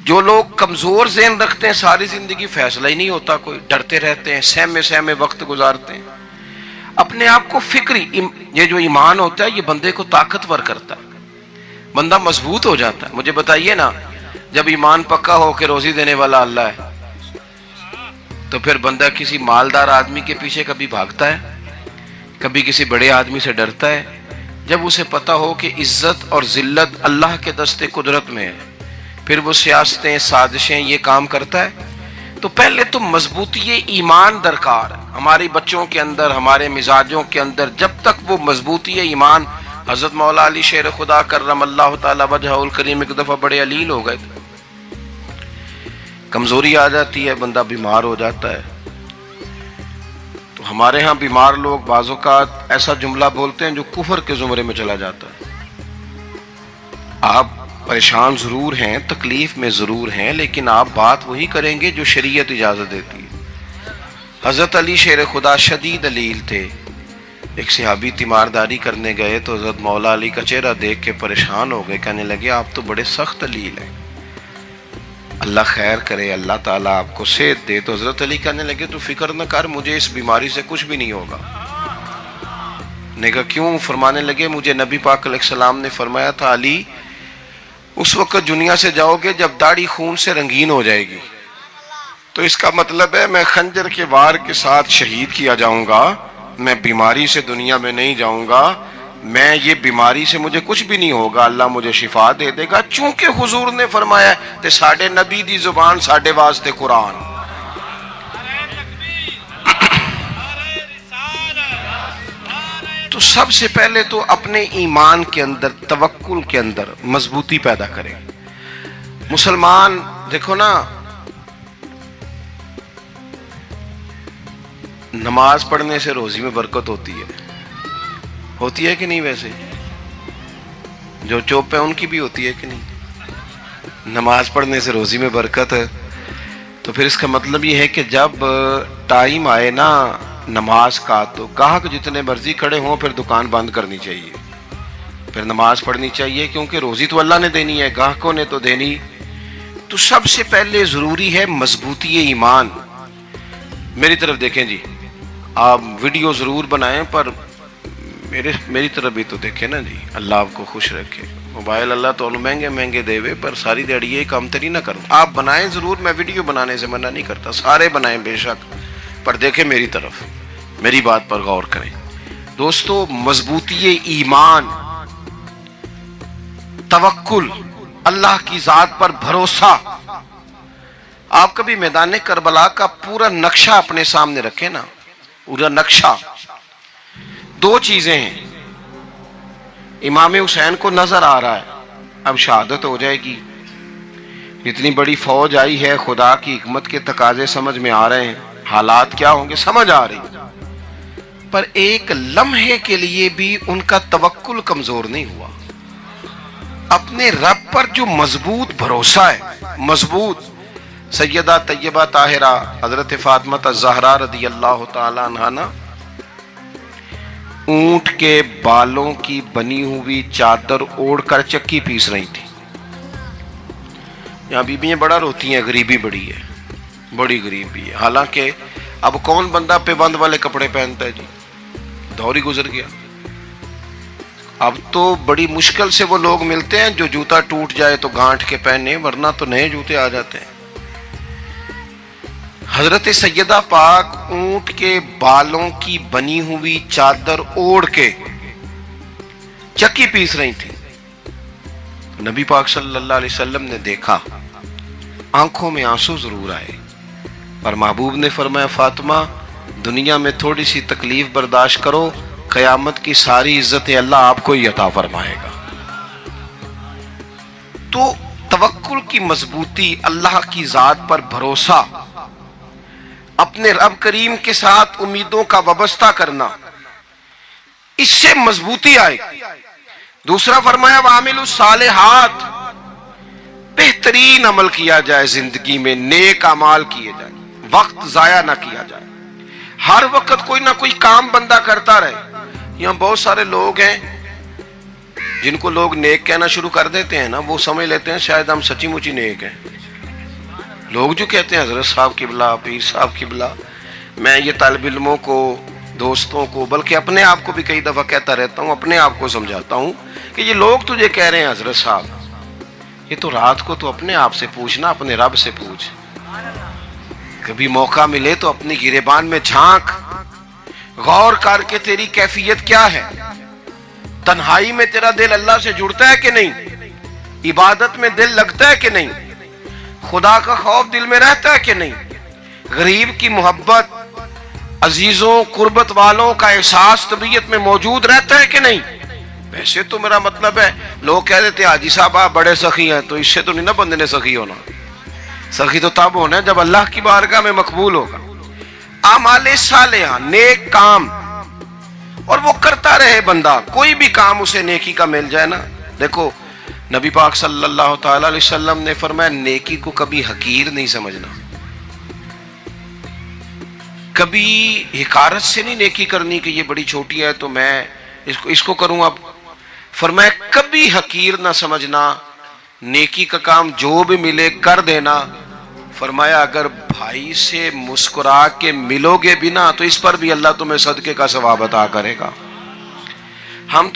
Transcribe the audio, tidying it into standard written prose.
جو لوگ کمزور ذہن رکھتے ہیں ساری زندگی فیصلہ ہی نہیں ہوتا کوئی، ڈرتے رہتے ہیں، سہمے سہمے وقت گزارتے ہیں اپنے آپ کو فکری. یہ جو ایمان ہوتا ہے یہ بندے کو طاقتور کرتا ہے، بندہ مضبوط ہو جاتا ہے. مجھے بتائیے نا، جب ایمان پکا ہو کہ روزی دینے والا اللہ ہے تو پھر بندہ کسی مالدار آدمی کے پیچھے کبھی بھاگتا ہے؟ کبھی کسی بڑے آدمی سے ڈرتا ہے؟ جب اسے پتا ہو کہ عزت اور ذلت اللہ کے دستے قدرت میں ہے، پھر وہ سیاستیں سازشیں یہ کام کرتا ہے. تو پہلے تو مضبوطی ایمان درکار ہے ہمارے بچوں کے اندر، ہمارے مزاجوں کے اندر. جب تک وہ مضبوطی ایمان، حضرت مولا علی شیر خدا کرم اللہ تعالی وجہہ الکریم ایک دفعہ بڑے علیل ہو گئے تھے، کمزوری آ جاتی ہے، بندہ بیمار ہو جاتا ہے. تو ہمارے ہاں بیمار لوگ بعض اوقات ایسا جملہ بولتے ہیں جو کفر کے زمرے میں چلا جاتا ہے. آپ پریشان ضرور ہیں، تکلیف میں ضرور ہیں، لیکن آپ بات وہی کریں گے جو شریعت اجازت دیتی ہے. حضرت علی شیر خدا شدید علیل تھے. ایک صحابی تیمارداری کرنے گئے تو حضرت مولا علی کا چہرہ دیکھ کے پریشان ہو گئے، کہنے لگے آپ تو بڑے سخت علیل ہیں، اللہ خیر کرے، اللہ تعالیٰ آپ کو صحت دے. تو حضرت علی کہنے لگے تو فکر نہ کر، مجھے اس بیماری سے کچھ بھی نہیں ہوگا. نے کہا کیوں؟ فرمانے لگے مجھے نبی پاک علیہ السلام نے فرمایا تھا علی اس وقت دنیا سے جاؤ گے جب داڑھی خون سے رنگین ہو جائے گی، تو اس کا مطلب ہے میں خنجر کے وار کے ساتھ شہید کیا جاؤں گا، میں بیماری سے دنیا میں نہیں جاؤں گا، میں یہ بیماری سے مجھے کچھ بھی نہیں ہوگا، اللہ مجھے شفا دے دے گا. چونکہ حضور نے فرمایا تے ساڈے نبی دی زبان ساڈے واسطے قرآن. تو سب سے پہلے تو اپنے ایمان کے اندر، توکل کے اندر مضبوطی پیدا کریں. مسلمان دیکھو نا، نماز پڑھنے سے روزی میں برکت ہوتی ہے کہ نہیں؟ ویسے جو چوپ ہیں ان کی بھی ہوتی ہے کہ نہیں؟ نماز پڑھنے سے روزی میں برکت ہے. تو پھر اس کا مطلب یہ ہے کہ جب ٹائم آئے نا نماز کا تو گاہک جتنے مرضی کھڑے ہوں پھر دکان بند کرنی چاہیے، پھر نماز پڑھنی چاہیے، کیونکہ روزی تو اللہ نے دینی ہے، گاہکوں نے تو دینی. تو سب سے پہلے ضروری ہے مضبوطی ایمان. میری طرف دیکھیں جی، آپ ویڈیو ضرور بنائیں پر میری طرف بھی تو دیکھیں نا جی. اللہ آپ کو خوش رکھے. موبائل اللہ تو مہنگے دے وے پر ساری دیڑی یہ کام تری نہ کروں. آپ بنائیں ضرور، میں ویڈیو بنانے سے منع نہیں کرتا، سارے بنائیں بے شک، پر دیکھیں میری طرف، میری بات پر غور کریں. دوستو مضبوطی ایمان، توکل، اللہ کی ذات پر بھروسہ. آپ کبھی میدان کربلا کا پورا نقشہ اپنے سامنے رکھیں نا، پورا نقشہ. دو چیزیں ہیں، امام حسین کو نظر آ رہا ہے اب شہادت ہو جائے گی، اتنی بڑی فوج آئی ہے، خدا کی حکمت کے تقاضے سمجھ میں آ رہے ہیں، حالات کیا ہوں گے سمجھ آ رہی، پر ایک لمحے کے لیے بھی ان کا توکل کمزور نہیں ہوا. اپنے رب پر جو مضبوط بھروسہ ہے، مضبوط. سیدہ طیبہ طاہرہ حضرت فاطمہ الزہرا رضی اللہ تعالی عنہا نا اونٹ کے بالوں کی بنی ہوئی چادر اوڑھ کر چکی پیس رہی تھی. یہاں بیویاں بڑا روتی ہیں، غریبی بڑی ہے، بڑی غریبی ہے. حالانکہ اب کون بندہ پیبند والے کپڑے پہنتا ہے جی، دور ہی گزر گیا. اب تو بڑی مشکل سے وہ لوگ ملتے ہیں جو جوتا ٹوٹ جائے تو گانٹھ کے پہنے، ورنہ تو نئے جوتے آ جاتے ہیں. حضرت سیدہ پاک اونٹ کے بالوں کی بنی ہوئی چادر اوڑھ کے چکی پیس رہی تھی. نبی پاک صلی اللہ علیہ وسلم نے دیکھا، آنکھوں میں آنسو ضرور آئے، پر محبوب نے فرمایا فاطمہ دنیا میں تھوڑی سی تکلیف برداشت کرو، قیامت کی ساری عزتیں اللہ آپ کو ہی عطا فرمائے گا. تو توکل کی مضبوطی، اللہ کی ذات پر بھروسہ، اپنے رب کریم کے ساتھ امیدوں کا وابستہ کرنا، اس سے مضبوطی آئے. دوسرا فرمایا وَعَمِلُوا الصَّالِحَاتِ، بہترین عمل کیا جائے زندگی میں، نیک اعمال کیے جائیں، وقت ضائع نہ کیا جائے. ہر وقت کوئی نہ کوئی کام بندہ کرتا رہے. یہاں بہت سارے لوگ ہیں جن کو لوگ نیک کہنا شروع کر دیتے ہیں نا، وہ سمجھ لیتے ہیں شاید ہم سچی مچی نیک ہیں. لوگ جو کہتے ہیں حضرت صاحب قبلہ، پیر صاحب قبلہ، میں یہ طالب علموں کو، دوستوں کو، بلکہ اپنے آپ کو بھی کئی دفعہ کہتا رہتا ہوں، اپنے آپ کو سمجھاتا ہوں کہ یہ لوگ تجھے کہہ رہے ہیں حضرت صاحب، یہ تو رات کو تو اپنے آپ سے پوچھنا، اپنے رب سے پوچھ. کبھی موقع ملے تو اپنی گریبان میں جھانک، غور کر کے تیری کیفیت کیا ہے. تنہائی میں تیرا دل اللہ سے جڑتا ہے کہ نہیں؟ عبادت میں دل لگتا ہے کہ نہیں؟ خدا کا خوف دل میں رہتا ہے کہ نہیں؟ غریب کی محبت، عزیزوں قربت والوں کا احساس طبیعت میں موجود رہتا ہے کہ نہیں؟ ویسے تو میرا مطلب ہے، لوگ کہہ دیتے ہیں حاجی صاحب آپ بڑے سخی ہیں، تو اس سے تو نہیں نا بندے نے سخی ہونا. سخی تو تب ہونا ہے جب اللہ کی بارگاہ میں مقبول ہوگا. اعمال صالحہ، نیک کام، اور وہ کرتا رہے بندہ، کوئی بھی کام اسے نیکی کا مل جائے نا. دیکھو نبی پاک صلی اللہ تعالی علیہ وسلم نے فرمایا نیکی کو کبھی حقیر نہیں سمجھنا، کبھی حقارت سے نہیں نیکی کرنی کہ یہ بڑی چھوٹی ہے تو میں اس کو کروں. اب فرمایا کبھی حقیر نہ سمجھنا، نیکی کا کام جو بھی ملے کر دینا. فرمایا اگر بھائی سے مسکرا کے ملو گے بھی نا تو اس پر بھی اللہ تمہیں صدقے کا ثواب عطا کرے گا. ہم